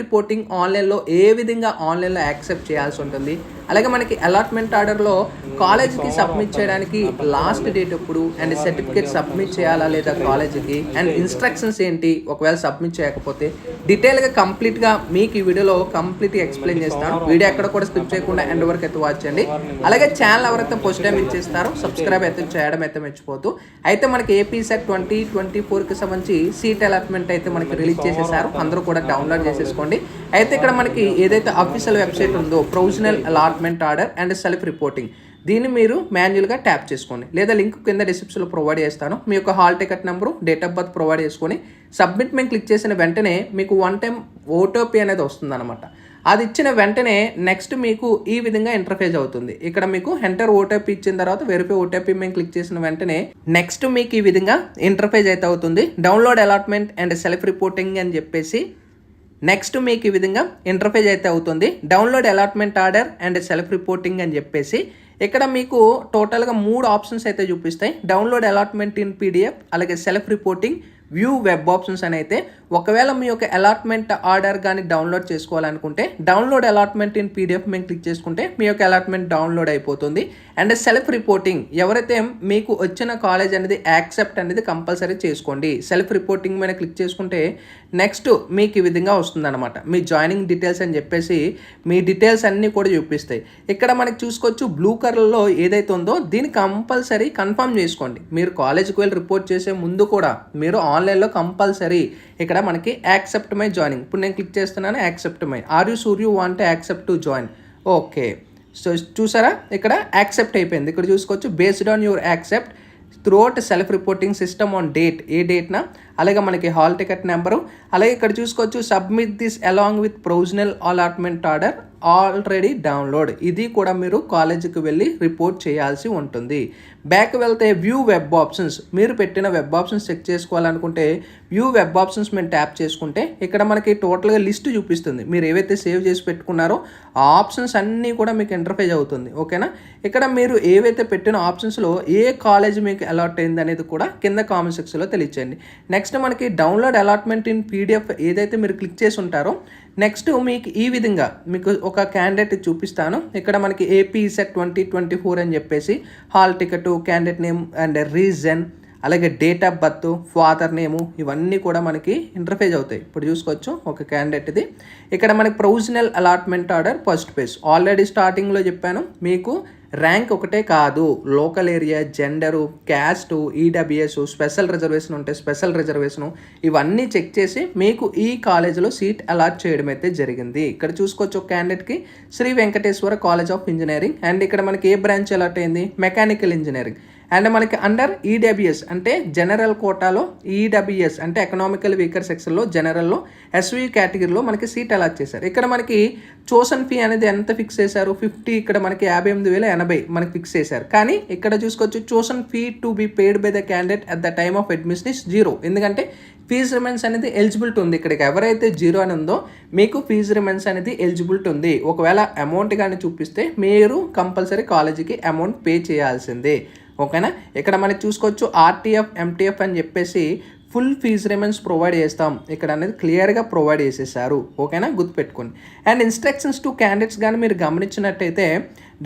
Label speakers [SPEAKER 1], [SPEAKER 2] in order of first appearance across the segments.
[SPEAKER 1] Reporting ఆన్లైన్లో ఏ విధంగా ఆన్లైన్లో యాక్సెప్ట్ చేయాల్సి ఉంటుంది, అలాగే మనకి అలాట్మెంట్ ఆర్డర్లో కాలేజ్కి సబ్మిట్ చేయడానికి లాస్ట్ డేట్ ఎప్పుడు, అండ్ సర్టిఫికేట్ సబ్మిట్ చేయాలా లేదా కాలేజ్కి, అండ్ ఇన్స్ట్రక్షన్స్ ఏంటి ఒకవేళ సబ్మిట్ చేయకపోతే డీటెయిల్గా కంప్లీట్గా మీకు ఈ వీడియోలో కంప్లీట్గా ఎక్స్ప్లెయిన్ చేస్తాను. వీడియో ఎక్కడ కూడా స్కిప్ చేయకుండా ఎండ్ వరకు అయితే వాచ్ చేయండి. అలాగే ఛానల్ ఎవరైతే ఫస్ట్ టైం ఇచ్చేస్తారో సబ్స్క్రైబ్ అయితే చేయడం అయితే మర్చిపోతూ. అయితే మనకి ఏపీ సెట్ 2024కి సంబంధించి సీట్ అలాట్మెంట్ అయితే మనకి రిలీజ్ చేసేసారు, అందరూ కూడా డౌన్లోడ్ చేసేసుకోండి. అయితే ఇక్కడ మనకి ఏదైతే అఫీషియల్ వెబ్సైట్ ఉందో provisional allotment order and self reporting, దీన్ని మీరు మాన్యువల్గా ట్యాప్ చేసుకోండి, లేదా లింక్ కింద డిస్క్రిప్షన్లో ప్రొవైడ్ చేస్తాను. మీ యొక్క hall ticket number, date of birth provide చేసుకొని సబ్మిట్ మేము క్లిక్ చేసిన వెంటనే మీకు 1 టైం ఓటీపీ అనేది వస్తుంది అనమాట. అది ఇచ్చిన వెంటనే నెక్స్ట్ మీకు ఈ విధంగా ఇంటర్ఫేస్ అవుతుంది. ఇక్కడ మీకు ఎంటర్ ఓటీపీ ఇచ్చిన తర్వాత వెరిఫై ఓటీపీ మేము క్లిక్ చేసిన వెంటనే నెక్స్ట్ మీకు ఈ విధంగా ఇంటర్ఫేస్ అయితే అవుతుంది. Download allotment and self reporting అని చెప్పేసి నెక్స్ట్ మీకు ఈ విధంగా ఇంటర్ఫేస్ అయితే అవుతుంది. Download allotment order and self reporting అని చెప్పేసి ఇక్కడ మీకు టోటల్గా 3 ఆప్షన్స్ అయితే చూపిస్తాయి. డౌన్లోడ్ అలాట్మెంట్ ఇన్ పీడిఎఫ్, అలాగే self reporting, view web options అని అయితే ఒకవేళ మీ యొక్క అలాట్మెంట్ ఆర్డర్ కానీ డౌన్లోడ్ చేసుకోవాలనుకుంటే డౌన్లోడ్ అలాట్మెంట్ ఇన్ పీడిఎఫ్ మేము క్లిక్ చేసుకుంటే మీ యొక్క అలాట్మెంట్ డౌన్లోడ్ అయిపోతుంది. అండ్ సెల్ఫ్ రిపోర్టింగ్ ఎవరైతే మీకు వచ్చిన కాలేజ్ అనేది యాక్సెప్ట్ అనేది కంపల్సరీ చేసుకోండి. సెల్ఫ్ రిపోర్టింగ్ మీద క్లిక్ చేసుకుంటే నెక్స్ట్ మీకు ఈ విధంగా వస్తుందన్నమాట. మీ జాయినింగ్ డీటెయిల్స్ అని చెప్పేసి మీ డీటెయిల్స్ అన్నీ కూడా చూపిస్తాయి. ఇక్కడ మనకి చూసుకోవచ్చు బ్లూ కలర్లో ఏదైతే ఉందో దీన్ని కంపల్సరీ కన్ఫర్మ్ చేసుకోండి. మీరు కాలేజ్కి వెళ్ళి రిపోర్ట్ చేసే ముందు కూడా మీరు ఆన్లైన్లో కంపల్సరీ ఇక్కడ మనకి యాక్సెప్ట్ మై జాయినింగ్, ఇప్పుడు నేను క్లిక్ చేస్తున్నాను accept my, are you sure you want accept to join, okay. So చూసారా ఇక్కడ యాక్సెప్ట్ అయిపోయింది. ఇక్కడ చూసుకోవచ్చు based on your accept throughout self reporting system on date, ఏ డేట్న, అలాగే మనకి హాల్ టికెట్ నెంబరు, అలాగే ఇక్కడ చూసుకోవచ్చు submit this along with provisional allotment order already download, ఇది కూడా మీరు కాలేజీకి వెళ్ళి రిపోర్ట్ చేయాల్సి ఉంటుంది. బ్యాక్ వెళ్తే వ్యూ వెబ్ ఆప్షన్స్, మీరు పెట్టిన వెబ్ ఆప్షన్స్ చెక్ చేసుకోవాలనుకుంటే వ్యూ వెబ్ ఆప్షన్స్ మేము ట్యాప్ చేసుకుంటే ఇక్కడ మనకి టోటల్గా లిస్ట్ చూపిస్తుంది. మీరు ఏవైతే సేవ్ చేసి పెట్టుకున్నారో ఆ ఆప్షన్స్ అన్నీ కూడా మీకు ఇంటర్ఫేస్ అవుతుంది, ఓకేనా. ఇక్కడ మీరు ఏవైతే పెట్టిన ఆప్షన్స్లో ఏ కాలేజ్ మీకు అలాట్ అయింది అనేది కూడా కింద కామెంట్ సెక్షన్లో తెలియచేయండి. నెక్స్ట్ మనకి డౌన్లోడ్ అలాట్మెంట్ ఇన్ పీడిఎఫ్ ఏదైతే మీరు క్లిక్ చేసి ఉంటారో నెక్స్ట్ మీకు ఈ విధంగా మీకు ఒక క్యాండిడేట్ చూపిస్తాను. ఇక్కడ మనకి ఏపీ సెట్ 2024 అని చెప్పేసి hall ticket, candidate name and reason, అలాగే date of birth, father name, ఇవన్నీ కూడా మనకి ఇంటర్ఫేస్ అవుతాయి. ఇప్పుడు చూసుకోవచ్చు ఒక క్యాండిడేట్ది. ఇక్కడ మనకి provisional allotment order first page, already స్టార్టింగ్లో చెప్పాను మీకు ర్యాంక్ ఒకటే కాదు, local area, gender, caste, EWS, special reservation ఉంటే స్పెషల్ రిజర్వేషను, ఇవన్నీ చెక్ చేసి మీకు ఈ కాలేజీలో సీట్ అలాట్ చేయడం అయితే జరిగింది. ఇక్కడ చూసుకోవచ్చు ఒక క్యాండిడేట్కి Sri Venkateswara college of engineering, and ఇక్కడ మనకి ఏ బ్రాంచ్ అలాట్ అయింది, మెకానికల్ ఇంజనీరింగ్. అండ్ మనకి అండర్ ఈడబ్ల్యూఎస్ అంటే జనరల్ కోటాలో, ఈడబ్ల్యూఎస్ అంటే ఎకనామికల్ వీకర్ సెక్షన్లో జనరల్లో, ఎస్వీ కేటగిరీలో మనకి సీట్ అలాట్ చేశారు. ఇక్కడ మనకి చోసన్ ఫీ అనేది ఎంత ఫిక్స్ చేశారు, 50, ఇక్కడ మనకి 58,080 మనకి ఫిక్స్ చేశారు. కానీ ఇక్కడ చూసుకోవచ్చు chosen fee to be paid by the candidate at the time of admission is 0, ఎందుకంటే ఫీజు రిమైన్స్ అనేది ఎలిజిబిలిటీ ఉంది. ఇక్కడికి ఎవరైతే 0 అని ఉందో మీకు ఫీజు రిమైన్స్ అనేది ఎలిజిబిలిటీ ఉంది. ఒకవేళ అమౌంట్ కానీ చూపిస్తే మీరు కంపల్సరీ కాలేజీకి అమౌంట్ పే చేయాల్సిందే, ఓకేనా. ఇక్కడ మనకి చూసుకోవచ్చు ఆర్టీఎఫ్, ఎంటీఎఫ్ అని చెప్పేసి ఫుల్ ఫీజు రిమైన్స్ ప్రొవైడ్ చేస్తాం, ఇక్కడ అనేది క్లియర్గా ప్రొవైడ్ చేసేసారు, ఓకేనా, గుర్తుపెట్టుకోండి. అండ్ ఇన్స్ట్రక్షన్స్ టు క్యాండిడేట్స్ కానీ మీరు గమనించినట్టయితే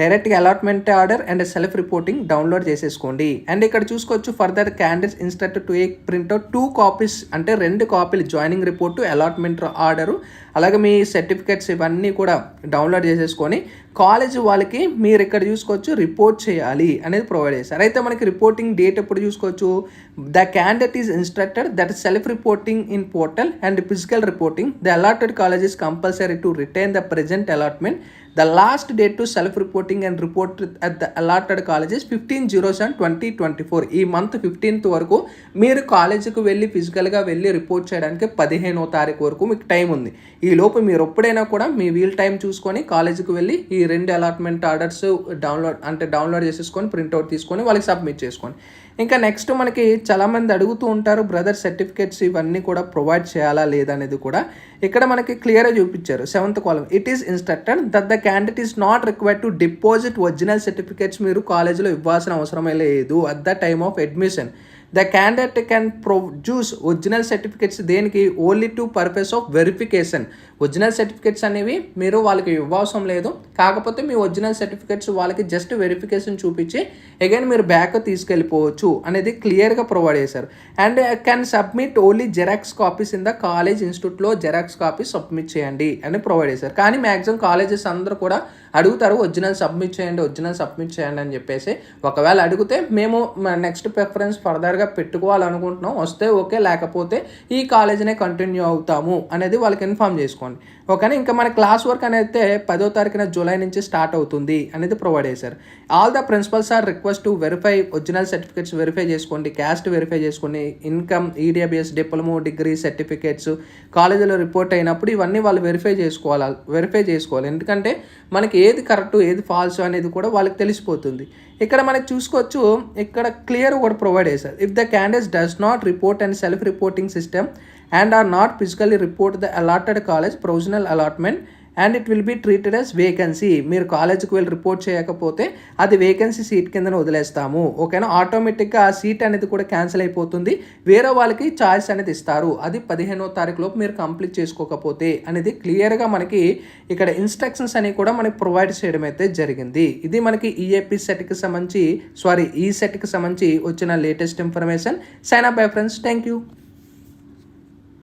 [SPEAKER 1] డైరెక్ట్గా allotment order and self reporting download చేసేసుకోండి. అండ్ ఇక్కడ చూసుకోవచ్చు further candidates instructed to A printout 2 copies, అంటే 2 కాపీలు జాయినింగ్ రిపోర్టు, అలాట్మెంట్ ఆర్డరు, అలాగే మీ సర్టిఫికేట్స్ ఇవన్నీ కూడా డౌన్లోడ్ చేసేసుకొని కాలేజ్ వాళ్ళకి మీరు ఇక్కడ చూసుకోవచ్చు రిపోర్ట్ చేయాలి అనేది ప్రొవైడ్ చేశారు. అయితే మనకి రిపోర్టింగ్ డేట్ ఎప్పుడు చూసుకోవచ్చు, the candidate is instructed that self reporting in portal and physical reporting, the allotted college is compulsory to retain the present allotment, the last date to self reporting and report at the allotted colleges 15/07/2024, ఈ month 15th వరకు మీరు కాలేజీకి వెళ్ళి ఫిజికల్గా వెళ్ళి report చేయడానికి 15వ తారీఖు వరకు మీకు టైం ఉంది. ఈ లోపు మీరు ఎప్పుడైనా కూడా మీ వీల్ టైం చూసుకొని కాలేజీకి వెళ్ళి ఈ 2 అలాట్మెంట్ ఆర్డర్స్ డౌన్లోడ్ చేసేసుకొని ప్రింట్అవుట్ తీసుకొని వాళ్ళకి సబ్మిట్ చేసుకోండి. ఇంకా నెక్స్ట్ మనకి చాలామంది అడుగుతూ ఉంటారు బ్రదర్ సర్టిఫికేట్స్ ఇవన్నీ కూడా ప్రొవైడ్ చేయాలా లేదా అనేది కూడా ఇక్కడ మనకి క్లియర్గా చూపించారు. 7th column, it is instructed that the candidate is not required to deposit original certificates, మీరు కాలేజీలో ఇవ్వాల్సిన అవసరమే లేదు at the time of admission. The candidate can produce original certificates దేనికి only to purpose of verification. Original certificates అనేవి మీరు వాళ్ళకి ఇవ్వవసరం లేదు, కాకపోతే మీ ఒరిజినల్ సర్టిఫికేట్స్ వాళ్ళకి జస్ట్ వెరిఫికేషన్ చూపించి అగైన్ మీరు బ్యాక్ తీసుకెళ్ళిపోవచ్చు అనేది క్లియర్గా ప్రొవైడ్ చేశారు. And can submit only xerox copies in the college ఇన్స్టిట్యూట్లో జెరాక్స్ కాపీస్ సబ్మిట్ చేయండి అని ప్రొవైడ్ చేశారు. కానీ మ్యాక్సిమం కాలేజెస్ అందరూ కూడా అడుగుతారు ఒరిజినల్ సబ్మిట్ చేయండి అని చెప్పేసి. ఒకవేళ అడిగితే మేము నెక్స్ట్ ప్రిఫరెన్స్ ఫర్దర్గా పెట్టుకోవాలనుకుంటున్నాం, వస్తే ఓకే, లేకపోతే ఈ కాలేజీనే కంటిన్యూ అవుతాము అనేది వాళ్ళకి ఇన్ఫామ్ చేసుకోండి. ఓకేనా. ఇంకా మన క్లాస్ వర్క్ అనేది 10వ తారీఖున జూలై నుంచి స్టార్ట్ అవుతుంది అనేది ప్రొవైడ్ చేశారు. All the principals are request to verify original certificates verify చేసుకోండి, క్యాస్ట్ వెరిఫై చేసుకోండి, income, EWS, diploma, degree certificates కాలేజీలో రిపోర్ట్ అయినప్పుడు ఇవన్నీ వాళ్ళు వెరిఫై చేసుకోవాలి. ఎందుకంటే మనకి ఏది కరెక్ట్ ఏది ఫాల్స్ అనేది కూడా వాళ్ళకి తెలిసిపోతుంది. ఇక్కడ మనకి చూసుకోవచ్చు, ఇక్కడ క్లియర్ కూడా ప్రొవైడ్ చేశారు. If the candidates does not report and self reporting system and are not physically report the allotted college provisional allotment and it will be treated as vacancy. మీరు కాలేజ్కి వెళ్ళి రిపోర్ట్ చేయకపోతే అది వేకెన్సీ సీట్ కింద వదిలేస్తాము. ఓకేనా. ఆటోమేటిక్గా ఆ సీట్ అనేది కూడా క్యాన్సిల్ అయిపోతుంది, వేరే వాళ్ళకి ఛాయిస్ అనేది ఇస్తారు. అది 15వ తారీఖు లోపు మీరు కంప్లీట్ చేసుకోకపోతే అనేది క్లియర్గా మనకి ఇక్కడ ఇన్స్ట్రక్షన్స్ అని కూడా మనకి ప్రొవైడ్ చేయడం అయితే జరిగింది. ఇది మనకి ఈ సెట్కి సంబంధించి వచ్చిన latest information. Sign up bye friends. Thank you.